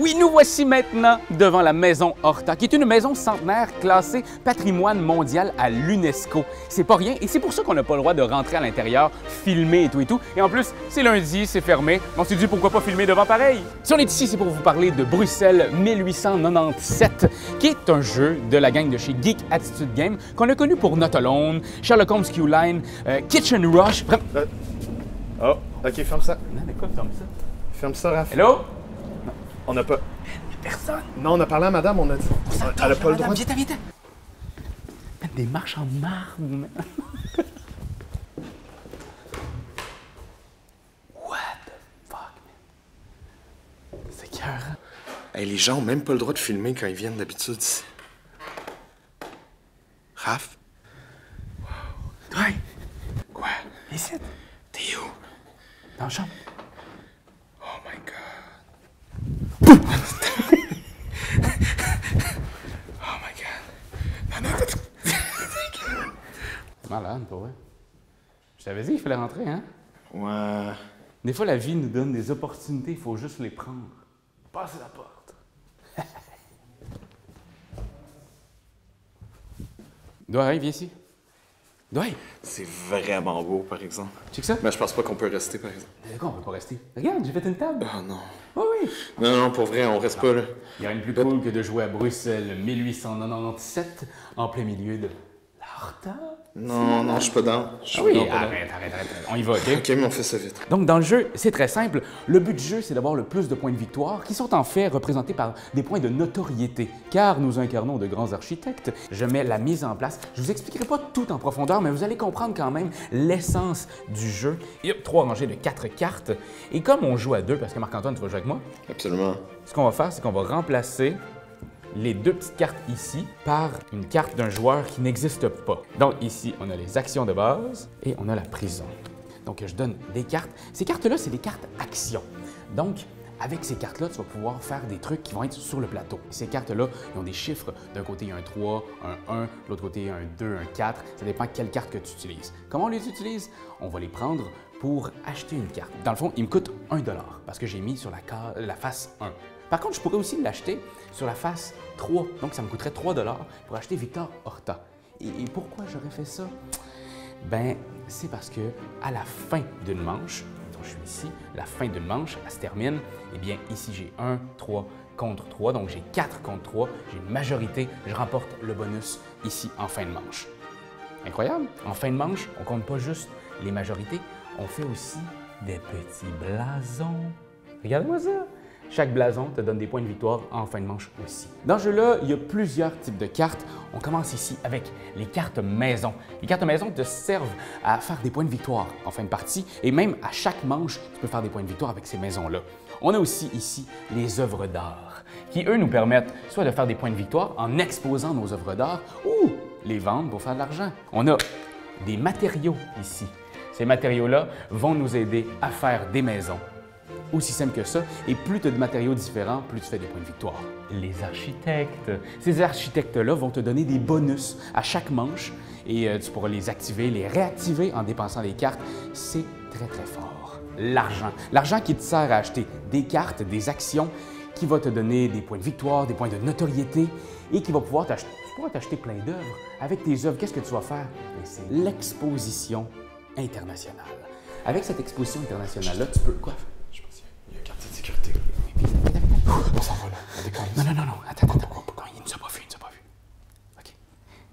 Oui, nous voici maintenant devant la maison Horta, qui est une maison centenaire classée patrimoine mondial à l'UNESCO. C'est pas rien et c'est pour ça qu'on n'a pas le droit de rentrer à l'intérieur, filmer et tout et tout. Et en plus, c'est lundi, c'est fermé. On s'est dit pourquoi pas filmer devant pareil. Si on est ici, c'est pour vous parler de Bruxelles 1897, qui est un jeu de la gang de chez Geek Attitude Game qu'on a connu pour Not Alone, Sherlock Holmes Q-Line, Kitchen Rush. Oh, ok, ferme ça. Non, mais quoi, ferme ça? Ferme ça, Raph. Hello? On n'a pas. Personne. Non, on a parlé à madame, on a dit. Elle a pas le droit. Viens, viens. Des marches en marbre, man. What the fuck, man? C'est cœur. Hey, les gens ont même pas le droit de filmer quand ils viennent d'habitude ici. Raph? Ouais. Quoi? Ici. T'es où? Dans la chambre. Oh my god. Oh my god. Non, C'est malade, pour vrai. Je t'avais dit qu'il fallait rentrer, hein? Ouais. Des fois, la vie nous donne des opportunités, il faut juste les prendre. Passez la porte. Doy, viens ici. Doy! C'est vraiment beau, par exemple. Tu sais que ça? Mais je pense pas qu'on peut rester, par exemple. D'accord, on peut pas rester. Regarde, j'ai fait une table. Oh non. Oh oui! Non, pour vrai, on reste pas là. Il n'y a rien de plus cool que de jouer à Bruxelles 1897 en plein milieu de la Horta. Non, je suis pas dans. Oui, arrête. On y va, OK? Ok, mais on fait ça vite. Donc, dans le jeu, c'est très simple. Le but du jeu, c'est d'avoir le plus de points de victoire qui sont en fait représentés par des points de notoriété. Car nous incarnons de grands architectes. Je mets la mise en place. Je vous expliquerai pas tout en profondeur, mais vous allez comprendre quand même l'essence du jeu. Il y a 3 rangées de 4 cartes. Et comme on joue à 2, parce que Marc-Antoine, tu vas jouer avec moi, Absolument. ce qu'on va faire, c'est qu'on va remplacer les 2 petites cartes ici par une carte d'un joueur qui n'existe pas. Donc ici, on a les actions de base et on a la prison. Donc je donne des cartes. Ces cartes-là, c'est des cartes actions. Donc, avec ces cartes-là, tu vas pouvoir faire des trucs qui vont être sur le plateau. Ces cartes-là, ils ont des chiffres. D'un côté, il y a un 3, un 1, de l'autre côté, il y a un 2, un 4. Ça dépend de quelle carte que tu utilises. Comment on les utilise? On va les prendre pour acheter une carte. Dans le fond, il me coûte 1 $ parce que j'ai mis sur la face 1. Par contre, je pourrais aussi l'acheter sur la face 3. Donc, ça me coûterait 3 $ pour acheter Victor Horta. Et pourquoi j'aurais fait ça? Ben, c'est parce que à la fin d'une manche, donc je suis ici, la fin d'une manche, elle se termine, eh bien, ici, j'ai 1, 3 contre 3. Donc, j'ai 4 contre 3. J'ai une majorité. Je remporte le bonus ici en fin de manche. Incroyable! En fin de manche, on compte pas juste les majorités, on fait aussi des petits blasons. Regardez-moi ça! Chaque blason te donne des points de victoire en fin de manche aussi. Dans ce jeu-là, il y a plusieurs types de cartes. On commence ici avec les cartes maison. Les cartes maison te servent à faire des points de victoire en fin de partie et même à chaque manche, tu peux faire des points de victoire avec ces maisons-là. On a aussi ici les œuvres d'art qui, eux, nous permettent soit de faire des points de victoire en exposant nos œuvres d'art ou les vendre pour faire de l'argent. On a des matériaux ici. Ces matériaux-là vont nous aider à faire des maisons. Aussi simple que ça, et plus tu as de matériaux différents, plus tu fais des points de victoire. Les architectes. Ces architectes-là vont te donner des bonus à chaque manche et tu pourras les activer, les réactiver en dépensant les cartes. C'est très, très fort. L'argent. L'argent qui te sert à acheter des cartes, des actions, qui va te donner des points de victoire, des points de notoriété et qui va pouvoir t'acheter plein d'œuvres. Avec tes œuvres, qu'est-ce que tu vas faire? C'est l'exposition internationale. Avec cette exposition internationale-là, tu peux quoi? On s'en va là, on déconne. Non, attends. Il nous a pas vu. OK.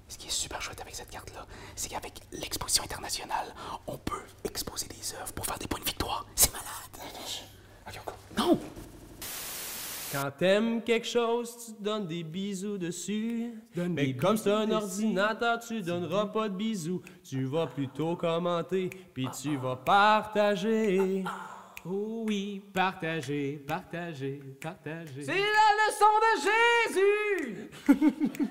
Ce qui est super chouette avec cette carte-là, c'est qu'avec l'exposition internationale, on peut exposer des œuvres pour faire des points de victoire. C'est malade. Ok, on coupe. Non! Quand t'aimes quelque chose, tu te donnes des bisous dessus. Mais comme c'est un ordinateur, tu donneras pas de bisous. Tu vas plutôt commenter, puis tu vas partager. Oh oui, partager. C'est la leçon de Jésus!